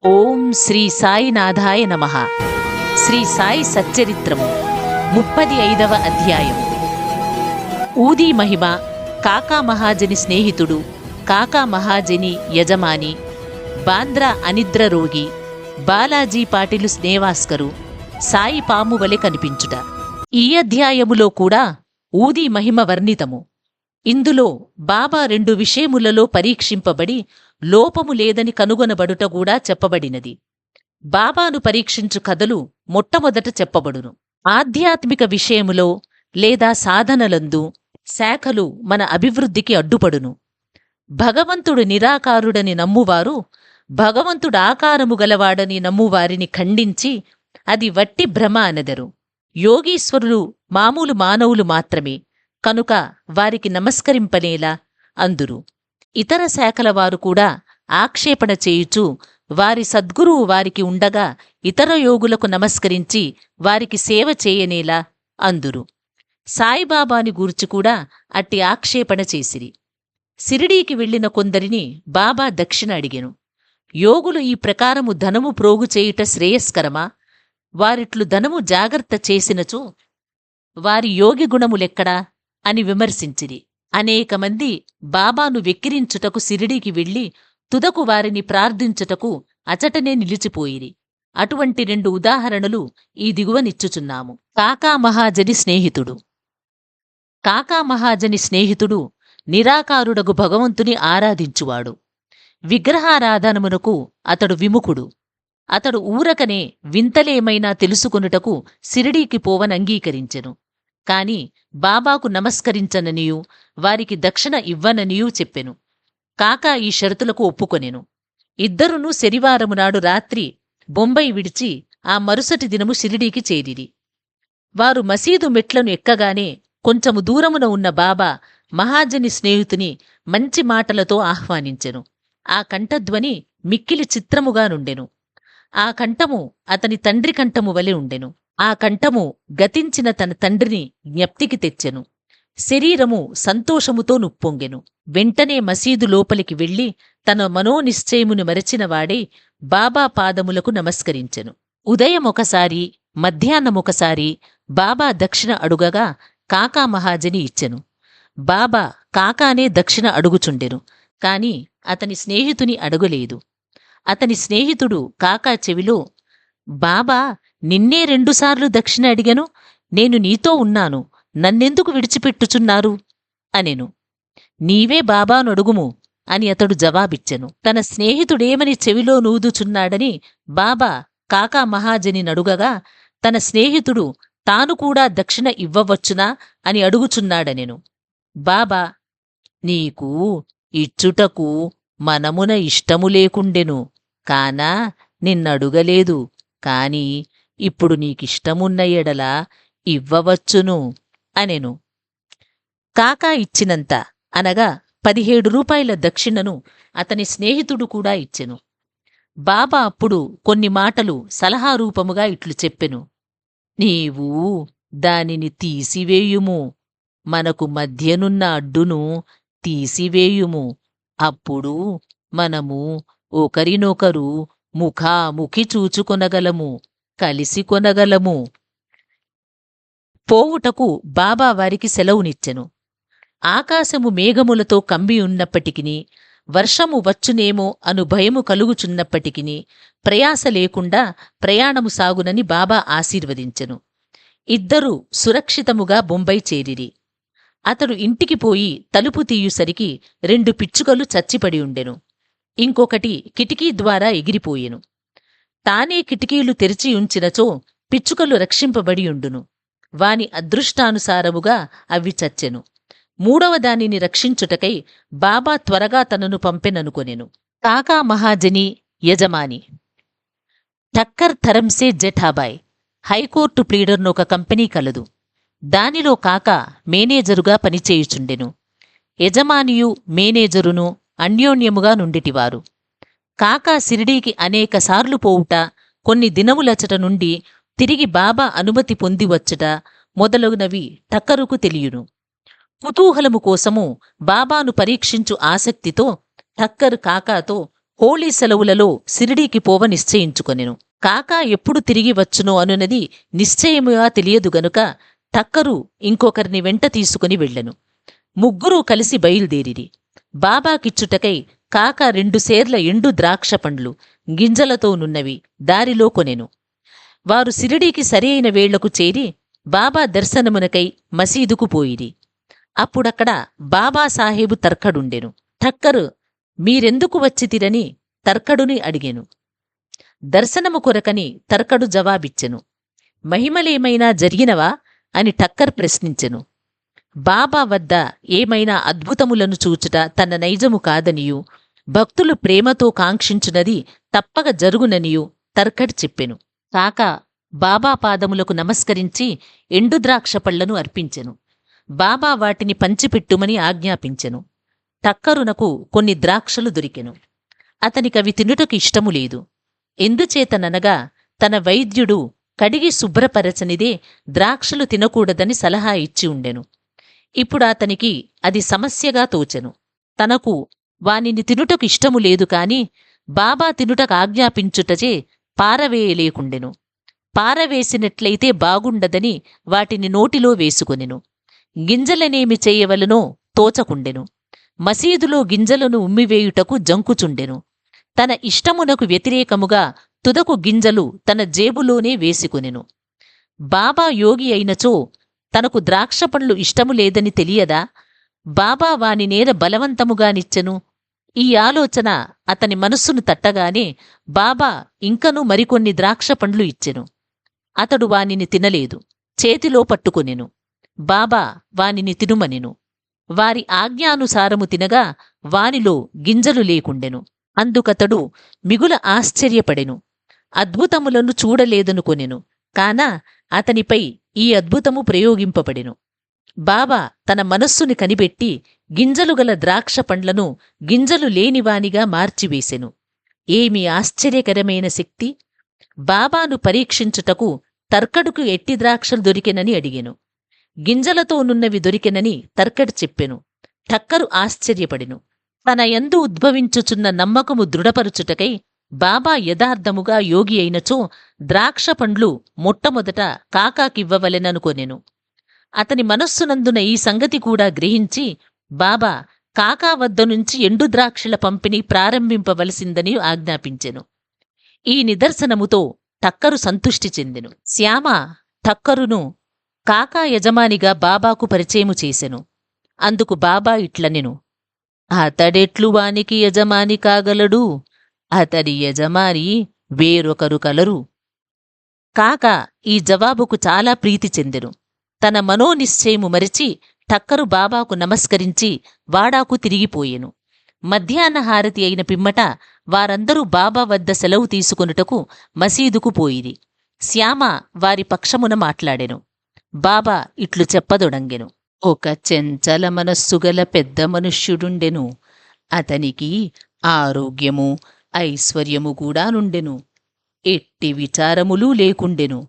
ఓం శ్రీ సాయినాథాయ నమః. శ్రీ సాయి సచ్చరిత్రము 35వ అధ్యాయము. ఊదీ మహిమ. కాకా మహాజని స్నేహితుడు, కాకా మహాజని యజమాని, బాంద్రా అనిద్ర రోగి, బాలాజీ పాటిలు స్నేవాస్కరు, సాయి పాము వలె కనిపించుట. ఈ అధ్యాయములో కూడా ఊదీ మహిమ వర్ణితము. ఇందులో బాబా 2 విషయములలో పరీక్షింపబడి లోపము లేదని కనుగొనబడుట కూడా చెప్పబడినది. బాబాను పరీక్షించు కథలు మొట్టమొదట చెప్పబడును. ఆధ్యాత్మిక విషయములో లేదా సాధనలందు శాఖలు మన అభివృద్ధికి అడ్డుపడును. భగవంతుడు నిరాకారుడని నమ్మువారు భగవంతుడు ఆకారము గలవాడని నమ్మువారిని ఖండించి అది వట్టి భ్రమ అనెదరు. యోగీశ్వరులు మామూలు మానవులు మాత్రమే కనుక వారికి నమస్కరింపనేలా అందురు. ఇతర శాఖల వారు కూడా ఆక్షేపణ చేయుచు వారి సద్గురువు వారికి ఉండగా ఇతర యోగులకు నమస్కరించి వారికి సేవ చేయనేలా అందురు. సాయిబాబాని గూర్చి కూడా అట్టి ఆక్షేపణ చేసిరి. సిరిడీకి వెళ్లిన కొందరిని బాబా దక్షిణ అడిగెను. యోగులు ఈ ప్రకారము ధనము ప్రోగు చేయుట శ్రేయస్కరమా? వారిట్లు ధనము జాగ్రత్త చేసినచో వారి యోగి గుణములెక్కడా అని విమర్శించిరి. అనేక మంది బాబాను వెక్కిరించుటకు సిరిడీకి వెళ్లి తుదకు వారిని ప్రార్థించుటకు అచటనే నిలిచిపోయిరి. అటువంటి 2 ఉదాహరణలు ఈ దిగువనిచ్చుచున్నాము. కాకా మహాజని స్నేహితుడు. కాకా మహాజని స్నేహితుడు నిరాకారుడగు భగవంతుని ఆరాధించువాడు. విగ్రహారాధనమునకు అతడు విముఖుడు. అతడు ఊరకనే వింతలేమైనా తెలుసుకొనుటకు సిరిడీకి పోవనంగీకరించెను. కాని బాబాకు నమస్కరించననియూ వారికి దక్షిణ ఇవ్వననియూ చెప్పెను. కాకా ఈ షరతులకు ఒప్పుకొనెను. ఇద్దరునూ శనివారమునాడు రాత్రి బొంబాయి విడిచి ఆ మరుసటి దినము షిరిడీకి చేరిరి. వారు మసీదు మెట్లను ఎక్కగానే కొంచెము దూరమున ఉన్న బాబా మహాజని స్నేహితుని మంచి మాటలతో ఆహ్వానించెను. ఆ కంఠధ్వని మిక్కిలి చిత్రముగా నుండెను. ఆ కంఠము అతని తండ్రి కంఠము వలె ఉండెను. ఆ కంఠము గతించిన తన తండ్రిని జ్ఞప్తికి తెచ్చెను. శరీరము సంతోషముతో నుప్పొంగెను. వెంటనే మసీదు లోపలికి వెళ్లి తన మనోనిశ్చయమును మరచినవాడే బాబా పాదములకు నమస్కరించెను. ఉదయమొకసారి మధ్యాహ్నమొకసారి బాబా దక్షిణ అడుగగా కాకా మహాజని ఇచ్చెను. బాబా కాకానే దక్షిణ అడుగుచుండెను. కాని అతని స్నేహితుని అడుగలేదు. అతని స్నేహితుడు కాకా చెవిలో, బాబా నిన్నే 2 సార్లు దక్షిణ అడిగెను, నేను నీతో ఉన్నాను, నన్నెందుకు విడిచిపెట్టుచున్నారు అనెను. నీవే బాబాను అడుగుము అని అతడు జవాబిచ్చెను. తన స్నేహితుడేమని చెవిలో నూదుచున్నాడని బాబా కాకా మహాజని నడుగగా తన స్నేహితుడు తాను కూడా దక్షిణ ఇవ్వవచ్చునా అని అడుగుచున్నాడనెను. బాబా, నీకు ఇచ్చుటకు మనమున ఇష్టము లేకుండెను, కానా నిన్నడుగలేదు. కాని ఇప్పుడు నీకిష్టమున్న ఎడల ఇవ్వవచ్చును అనెను. కాకా ఇచ్చినంత అనగా 17 రూపాయల దక్షిణను అతని స్నేహితుడు కూడా ఇచ్చెను. బాబా అప్పుడు కొన్ని మాటలు సలహా రూపముగా ఇట్లు చెప్పెను. నీవు దానిని తీసివేయుము, మనకు మధ్యనున్న అడ్డును తీసివేయుము. అప్పుడు మనము ఒకరినొకరు ముఖాముఖి చూచుకొనగలము, కలిసి కొనగలము. పోవుటకు బాబా వారికి సెలవునిచ్చెను. ఆకాశము మేఘములతో కమ్మియున్నప్పటికిని, వర్షము వచ్చునేమో అను భయము కలుగుచున్నప్పటికిని ప్రయాస లేకుండా ప్రయాణము సాగునని బాబా ఆశీర్వదించెను. ఇద్దరూ సురక్షితముగా బొంబాయి చేరిరి. అతడు ఇంటికి పోయి తలుపు తీయుసరికి 2 పిచ్చుకలు చచ్చిపడి ఉండెను. ఇంకొకటి కిటికీ ద్వారా ఎగిరిపోయెను. తానే కిటికీలు తెరిచియుంచినచో పిచ్చుకలు రక్షింపబడియుండును. వాని అదృష్టానుసారముగా అవి చచ్చెను. 3వ దానిని రక్షించుటకై బాబా త్వరగా తనను పంపెననుకొనెను. కాకా మహాజని యజమాని. ఠక్కర్ ధరంసే జెఠాబాయ్ హైకోర్టు ప్లీడర్నొక కంపెనీ కలదు. దానిలో కాకా మేనేజరుగా పనిచేయుచుండెను. యజమానియు మేనేజరును అన్యోన్యముగా నుండిటివారు. కాకా సిరిడీకి అనేకసార్లు పోవుట, కొన్ని దినములచట నుండి తిరిగి బాబా అనుమతి పొందివచ్చుట మొదలగునవి ఠక్కరుకు తెలియును. కుతూహలము కోసము బాబాను పరీక్షించు ఆసక్తితో ఠక్కర్ కాకాతో హోళీ సెలవులలో సిరిడీకి పోవ నిశ్చయించుకొనెను. కాకా ఎప్పుడు తిరిగి వచ్చునో అనునది నిశ్చయముగా తెలియదు గనుక టక్కరు ఇంకొకరిని వెంట తీసుకుని వెళ్ళెను. ముగ్గురూ కలిసి బయలుదేరిరి. బాబాకిచ్చుటకై కాకా 2 సేర్ల ఎండు ద్రాక్ష పండ్లు గింజలతోనున్నవి దారిలో కొనెను. వారు సిరిడీకి సరియైన వేళ్లకు చేరి బాబా దర్శనమునకై మసీదుకు పోయిరి. అప్పుడక్కడ బాబాసాహెబు తర్కడుండెను. ఠక్కరు మీరెందుకు వచ్చితిరని తర్కడుని అడిగెను. దర్శనము కొరకని తర్కడు జవాబిచ్చెను. మహిమలేమైనా జరిగినవా అని టక్కర్ ప్రశ్నించెను. బాబా వద్ద ఏమైనా అద్భుతములను చూచుట తన నైజము కాదనియు భక్తులు ప్రేమతో కాంక్షించునది తప్పక జరుగుననియు తర్కడ్ చెప్పెను. కాక బాబా పాదములకు నమస్కరించి ఎండుద్రాక్ష పళ్లను అర్పించెను. బాబా వాటిని పంచిపెట్టుమని ఆజ్ఞాపించెను. టక్కరునకు కొన్ని ద్రాక్షలు దొరికెను. అతనికవి తినుటకు ఇష్టము లేదు. ఎందుచేతననగా తన వైద్యుడు కడిగి శుభ్రపరచనిదే ద్రాక్షలు తినకూడదని సలహా ఇచ్చి ఉండెను. ఇప్పుడు అతనికి అది సమస్యగా తోచెను. తనకు వానిని తినుటకు ఇష్టము లేదు కాని బాబా తినుటకు ఆజ్ఞాపించుటచే పారవేయలేకుండెను. పారవేసినట్లయితే బాగుండదని వాటిని నోటిలో వేసుకొనెను. గింజలనేమి చేయవలనో తోచకుండెను. మసీదులో గింజలను ఉమ్మివేయుటకు జంకుచుండెను. తన ఇష్టమునకు వ్యతిరేకముగా తుదకు గింజలు తన జేబులోనే వేసుకొనెను. బాబా యోగి అయినచో తనకు ద్రాక్షపండ్లు ఇష్టము లేదని తెలియదా? బాబా వానినేర బలవంతముగానిచ్చెను. ఈ ఆలోచన అతని మనస్సును తట్టగానే బాబా ఇంకనూ మరికొన్ని ద్రాక్షపండ్లు ఇచ్చెను. అతడు వానిని తినలేదు. చేతిలో పట్టుకొనెను. బాబా వానిని తినుమనెను. వారి ఆజ్ఞానుసారము తినగా వానిలో గింజలు లేకుండెను. అందుకతడు మిగుల ఆశ్చర్యపడెను. అద్భుతములను చూడలేదనుకొనెను. కాన అతనిపై ఈ అద్భుతము ప్రయోగింపబడెను. బాబా తన మనస్సుని కనిపెట్టి గింజలు గల ద్రాక్ష పండ్లను గింజలు లేనివానిగా మార్చివేసెను. ఏమి ఆశ్చర్యకరమైన శక్తి! బాబాను పరీక్షించుటకు తర్కడుకు ఎట్టి ద్రాక్షలు దొరికెనని అడిగెను. గింజలతోనున్నవి దొరికెనని తర్కడు చెప్పెను. ఠక్కరు ఆశ్చర్యపడెను. తన యందు ఉద్భవించుచున్న నమ్మకము దృఢపరుచుటకై బాబా యథార్థముగా యోగి అయినచో ద్రాక్ష పండ్లు మొట్టమొదట కాకాకివ్వవలెననుకొనెను. అతని మనస్సునందున ఈ సంగతి కూడా గ్రహించి బాబా కాకా వద్ద నుంచి ఎండు ద్రాక్షల పంపిణీ ప్రారంభింపవలసిందని ఆజ్ఞాపించెను. ఈ నిదర్శనముతో టక్కరు సంతుష్టి చెందెను. శ్యామ టక్కరును కాకా యజమానిగా బాబాకు పరిచయము చేసెను. అందుకు బాబా ఇట్లనెను. అతడెట్లు వానికి యజమాని కాగలడు? అతడి యజమాని వేరొకరు కలరు. కాక ఈ జవాబుకు చాలా ప్రీతి చెందెను. తన మనోనిశ్చయము మరిచి టక్కరు బాబాకు నమస్కరించి వాడాకు తిరిగిపోయెను. మధ్యాహ్న హారతి అయిన పిమ్మట వారందరూ బాబా వద్ద సెలవు తీసుకొనుటకు మసీదుకు పోయిరి. శ్యామ వారి పక్షమున మాట్లాడెను. బాబా ఇట్లు చెప్పదొడంగెను. ఒక చెంచల మనస్సుగల పెద్ద మనుష్యుడుండెను. అతనికి ఆరోగ్యము ఐశ్వర్యము కూడా నుండెను. ఎట్టి విచారములు లేకుండెను.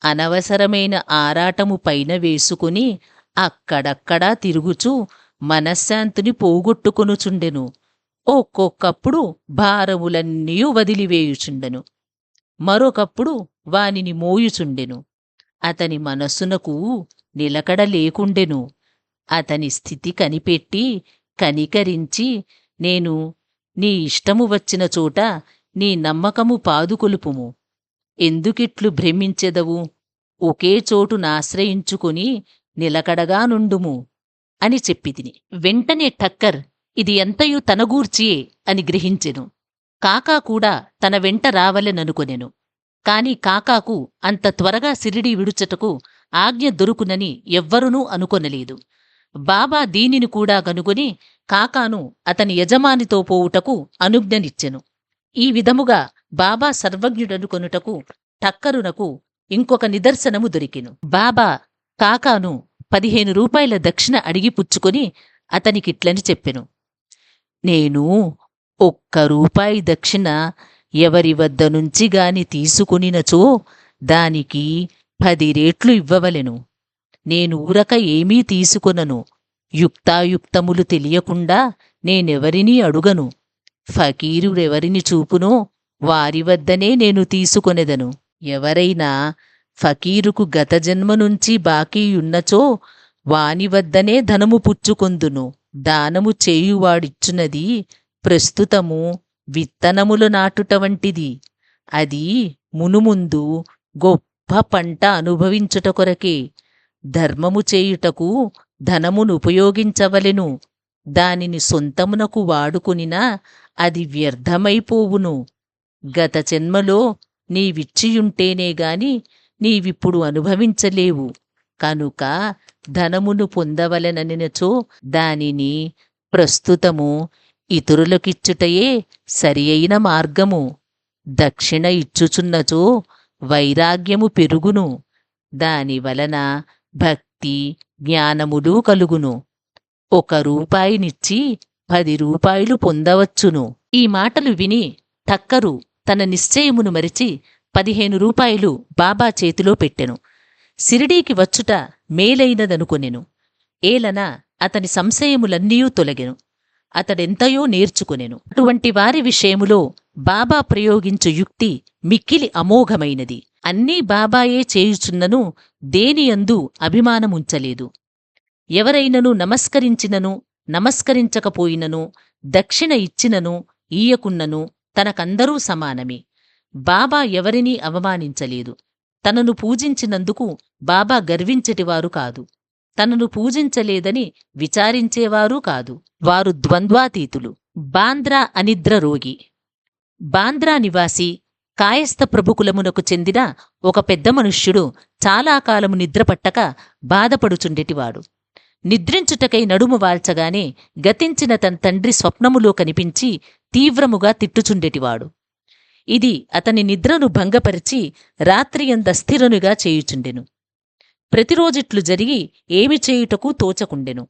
అనవసరమైన ఆరాటము పైన వేసుకుని అక్కడక్కడా తిరుగుచూ మనశ్శాంతిని పోగొట్టుకొనుచుండెను. ఒక్కొక్కప్పుడు భారములన్నీ వదిలివేయుచుండెను. మరొకప్పుడు వానిని మోయుచుండెను. అతని మనస్సునకు నిలకడ లేకుండెను. అతని స్థితి కనిపెట్టి కనికరించి, నేను నీ ఇష్టము వచ్చిన చోట నీ నమ్మకము పాదుకొలుపుము. ఎందుకిట్లు భ్రమించెదవు? ఒకే చోటునాశ్రయించుకుని నిలకడగా నుండుము అని చెప్పితిని. వెంటనే టక్కర్ ఇది ఎంతయు తనగూర్చియే అని గ్రహించెను. కాకా కూడా తన వెంట రావలెననుకొనెను. కాని కాకాకు అంత త్వరగా సిరిడి విడుచటకు ఆజ్ఞ దొరుకునని ఎవ్వరునూ అనుకొనలేదు. బాబా దీనిని కూడా కనుగొని కాకాను అతని యజమానితో పోవుటకు అనుజ్ఞనిచ్చెను. ఈ విధముగా బాబా సర్వజ్ఞుడనుకొనుటకు టక్కరునకు ఇంకొక నిదర్శనము దొరికెను. బాబా కాకాను 15 రూపాయల దక్షిణ అడిగి పుచ్చుకొని అతనికిట్లని చెప్పెను. నేను 1 రూపాయి దక్షిణ ఎవరి వద్ద నుంచి గాని తీసుకునినచో దానికి 10 రేట్లు ఇవ్వవలెను. నేను ఊరక ఏమీ తీసుకొనను. యుక్తాయుక్తములు తెలియకుండా నేనెవరినీ అడుగను. ఫకీరుడెవరిని చూపునో వారి వద్దనే నేను తీసుకొనెదను. ఎవరైనా ఫకీరుకు గత జన్మ నుంచి బాకీయున్నచో వాని వద్దనే ధనము పుచ్చుకొందును. దానము చేయువాడిచ్చునది ప్రస్తుతము విత్తనములు నాటుట వంటిది. అది మునుముందు గొప్ప పంట అనుభవించుట కొరకే. ధర్మము చేయుటకు ధనమునుపయోగించవలెను. దానిని సొంతమునకు వాడుకునినా అది వ్యర్థమైపోవును. గత జన్మలో నీవిచ్చియుంటేనేగాని నీవిప్పుడు అనుభవించలేవు. కనుక ధనమును పొందవలననినచో దానిని ప్రస్తుతము ఇతరులకిచ్చుటయే సరి అయిన మార్గము. దక్షిణ ఇచ్చుచున్నచో వైరాగ్యము పెరుగును. దానివలన భక్తి జ్ఞానములు కలుగును. 1 రూపాయినిచ్చి 10 రూపాయలు పొందవచ్చును. ఈ మాటలు విని ఠక్కరు తన నిశ్చయమును మరిచి 15 రూపాయలు బాబా చేతిలో పెట్టెను. సిరిడీకి వచ్చుట మేలైనదనుకొనెను. ఏలన అతని సంశయములన్నీయూ తొలగెను. అతడెంతయో నేర్చుకొనెను. అటువంటి వారి విషయములో బాబా ప్రయోగించు యుక్తి మిక్కిలి అమోఘమైనది. అన్నీ బాబాయే చేయుచున్నను దేనియందు అభిమానముంచలేదు. ఎవరైనను నమస్కరించినను నమస్కరించకపోయినను దక్షిణ ఇచ్చినను ఈయకున్నను తనకందరూ సమానమే. బాబా ఎవరినీ అవమానించలేదు. తనను పూజించినందుకు బాబా గర్వించటివారు కాదు. తనను పూజించలేదని విచారించేవారూ కాదు. వారు ద్వంద్వాతీతులు. బాంద్రా అనిద్ర రోగి. బాంద్రా నివాసి కాయస్థ ప్రభుకులమునకు చెందిన ఒక పెద్ద మనుష్యుడు చాలా కాలము నిద్రపట్టక బాధపడుచుండెటివాడు. నిద్రించుటకై నడుము వాల్చగానే గతించిన తన తండ్రి స్వప్నములో కనిపించి తీవ్రముగా తిట్టుచుండెటివాడు. ఇది అతని నిద్రను భంగపరిచి రాత్రియందస్థిరనుగా చేయుచుండెను. ప్రతిరోజిట్లు జరిగి ఏమి చేయుటకు తోచకుండెను.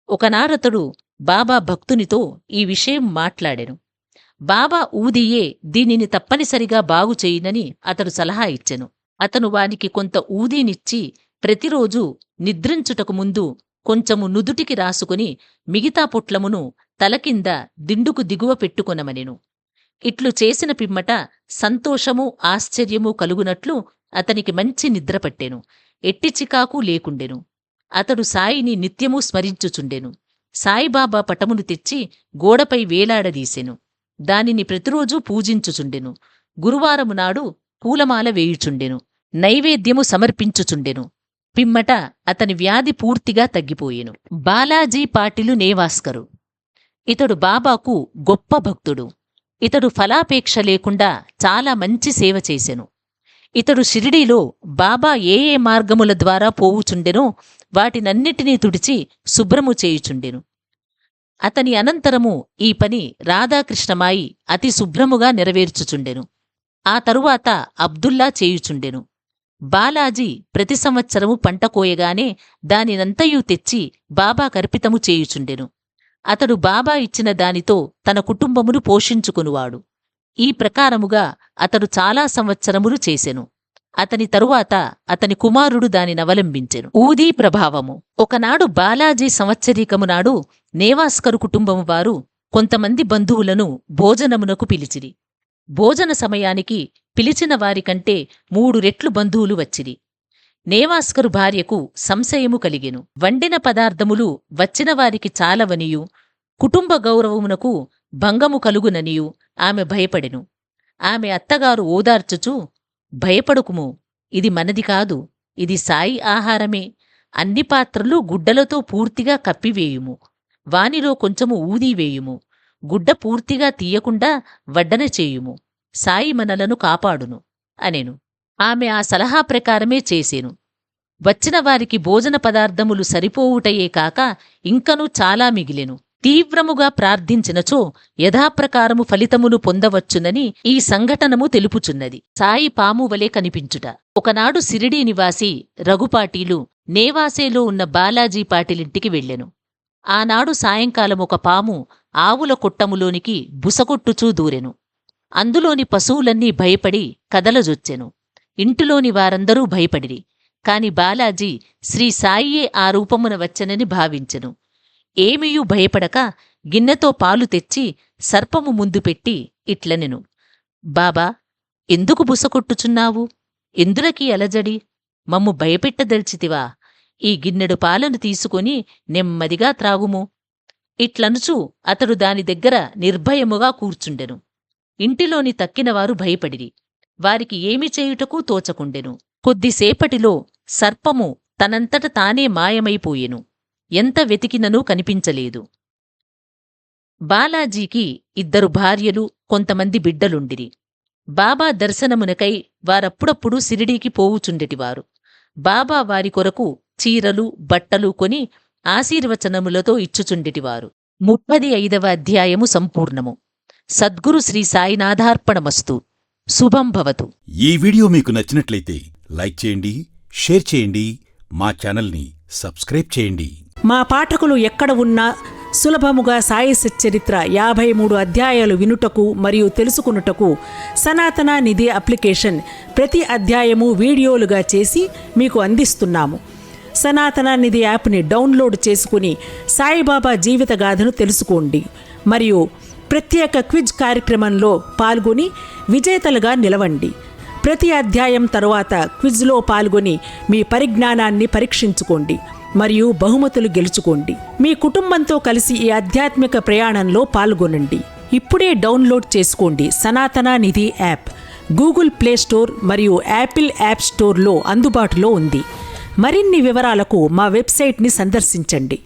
ఒకనాడతడు బాబా భక్తునితో ఈ విషయం మాట్లాడెను. బాబా ఊదియే దీనిని తప్పనిసరిగా బాగుచేయునని అతడు సలహా ఇచ్చెను. అతను వానికి కొంత ఊదీనిచ్చి ప్రతిరోజూ నిద్రించుటకు ముందు కొంచెము నుదుటికి రాసుకుని మిగతా పొట్లమును తలకింద దిండుకు దిగువ పెట్టుకొనమనెను. ఇట్లు చేసిన పిమ్మట సంతోషము ఆశ్చర్యము కలుగునట్లు అతనికి మంచి నిద్రపట్టెను. ఎట్టి చికాకు లేకుండెను. అతడు సాయిని నిత్యమూ స్మరించుచుండెను. సాయిబాబా పటమును తెచ్చి గోడపై వేలాడదీసెను. దానిని ప్రతిరోజూ పూజించుచుండెను. గురువారము నాడు పూలమాల వేయుచుండెను. నైవేద్యము సమర్పించుచుండెను. పిమ్మట అతని వ్యాధి పూర్తిగా తగ్గిపోయెను. బాలాజీ పాటిలు నేవాస్కరు. ఇతడు బాబాకు గొప్ప భక్తుడు. ఇతడు ఫలాపేక్ష లేకుండా చాలా మంచి సేవ చేసెను. ఇతడు షిరిడీలో బాబా ఏ ఏ మార్గముల ద్వారా పోవుచుండెనో వాటినన్నిటినీ తుడిచి శుభ్రము చేయుచుండెను. అతని అనంతరము ఈ పని రాధాకృష్ణమాయి అతి శుభ్రముగా నెరవేర్చుచుండెను. ఆ తరువాత అబ్దుల్లా చేయుచుండెను. బాలాజీ ప్రతి సంవత్సరము పంట కోయగానే దానినంతయూ తెచ్చి బాబా కర్పితము చేయుచుండెను. అతడు బాబా ఇచ్చిన దానితో తన కుటుంబమును పోషించుకునువాడు. ఈ ప్రకారముగా అతడు చాలా సంవత్సరములు చేసెను. అతని తరువాత అతని కుమారుడు దానినవలంబించెను. ఊదీ ప్రభావము. ఒకనాడు బాలాజీ సంవత్సరీకము నాడు నేవాస్కరు కుటుంబము వారు కొంతమంది బంధువులను భోజనమునకు పిలిచిరి. భోజన సమయానికి పిలిచిన వారికంటే 3 రెట్లు బంధువులు వచ్చిరి. నేవాస్కరు భార్యకు సంశయము కలిగెను. వండిన పదార్థములు వచ్చిన వారికి చాలవనియు కుటుంబ గౌరవమునకు భంగము కలుగుననియు ఆమె భయపడెను. ఆమె అత్తగారు ఓదార్చుచూ, భయపడుకుము, ఇది మనది కాదు, ఇది సాయి ఆహారమే. అన్ని పాత్రలు గుడ్డలతో పూర్తిగా కప్పివేయుము. వానిలో కొంచెము ఊదీవేయుము. గుడ్డ పూర్తిగా తీయకుండా వడ్డన చేయుము. సాయి మనలను కాపాడును అనెను. ఆమె ఆ సలహా ప్రకారమే చేసెను. వచ్చిన వారికి భోజన పదార్థములు సరిపోవుటయే కాక ఇంకనూ చాలా మిగిలెను. తీవ్రముగా ప్రార్థించినచో యథాప్రకారము ఫలితమును పొందవచ్చునని ఈ సంఘటనము తెలుపుచున్నది. సాయి పాము వలె కనిపించుట. ఒకనాడు సిరిడీ నివాసి రఘుపాటీలు నేవాసేలో ఉన్న బాలాజీ పాటిలింటికి వెళ్ళెను. ఆనాడు సాయంకాలం ఒక పాము ఆవుల కొట్టములోనికి బుసకొట్టుచూ దూరెను. అందులోని పశువులన్నీ భయపడి కదలజొచ్చెను. ఇంటిలోని వారందరూ భయపడిరి. కాని బాలాజీ శ్రీ సాయియే ఆ రూపమున వచ్చెనని భావించెను. ఏమియూ భయపడక గిన్నెతో పాలు తెచ్చి సర్పము ముందు పెట్టి ఇట్లనెను. బాబా, ఎందుకు బుసకొట్టుచున్నావు? ఎందులకీ అలజడి? మమ్ము భయపెట్టదల్చితివా? ఈ గిన్నెడు పాలను తీసుకొని నెమ్మదిగా త్రాగుము. ఇట్లనుచూ అతడు దాని దగ్గర నిర్భయముగా కూర్చుండెను. ఇంటిలోని తక్కినవారు భయపడిరి. వారికి ఏమి చేయుటకూ తోచకుండెను. కొద్దిసేపటిలో సర్పము తనంతట తానే మాయమైపోయెను. ఎంత వెతికిననూ కనిపించలేదు. బాలాజీకి 2 భార్యలు, కొంతమంది బిడ్డలుండిరి. బాబా దర్శనమునకై వారప్పుడప్పుడు సిరిడీకి పోవుచుండెటివారు. బాబా వారి కొరకు చీరలు, బట్టలు కొని ఆశీర్వచనములతో ఇచ్చుచుండెటివారు. 35వ అధ్యాయము సంపూర్ణము. సద్గురు శ్రీ సాయినాథార్పణమస్తు. శుభం భవతు. ఈ వీడియో మీకు నచ్చినట్లయితే లైక్ చేయండి, షేర్ చేయండి, మా ఛానల్ని సబ్స్క్రైబ్ చేయండి. మా పాఠకులు ఎక్కడ ఉన్నా సులభముగా సాయి సచ్చరిత్ర 53 అధ్యాయాలు వినుటకు మరియు తెలుసుకునుటకు సనాతన నిధి అప్లికేషన్ ప్రతి అధ్యాయము వీడియోలుగా చేసి మీకు అందిస్తున్నాము. సనాతన నిధి యాప్ని డౌన్లోడ్ చేసుకుని సాయిబాబా జీవితగాథను తెలుసుకోండి మరియు ప్రత్యేక క్విజ్ కార్యక్రమంలో పాల్గొని విజేతలుగా నిలవండి. ప్రతి అధ్యాయం తరువాత క్విజ్లో పాల్గొని మీ పరిజ్ఞానాన్ని పరీక్షించుకోండి మరియు బహుమతులు గెలుచుకోండి. మీ కుటుంబంతో కలిసి ఈ ఆధ్యాత్మిక ప్రయాణంలో పాల్గొనండి. ఇప్పుడే డౌన్లోడ్ చేసుకోండి. సనాతన నిధి యాప్ గూగుల్ ప్లే స్టోర్ మరియు యాపిల్ యాప్ స్టోర్లో అందుబాటులో ఉంది. మరిన్ని వివరాలకు మా వెబ్సైట్ని సందర్శించండి.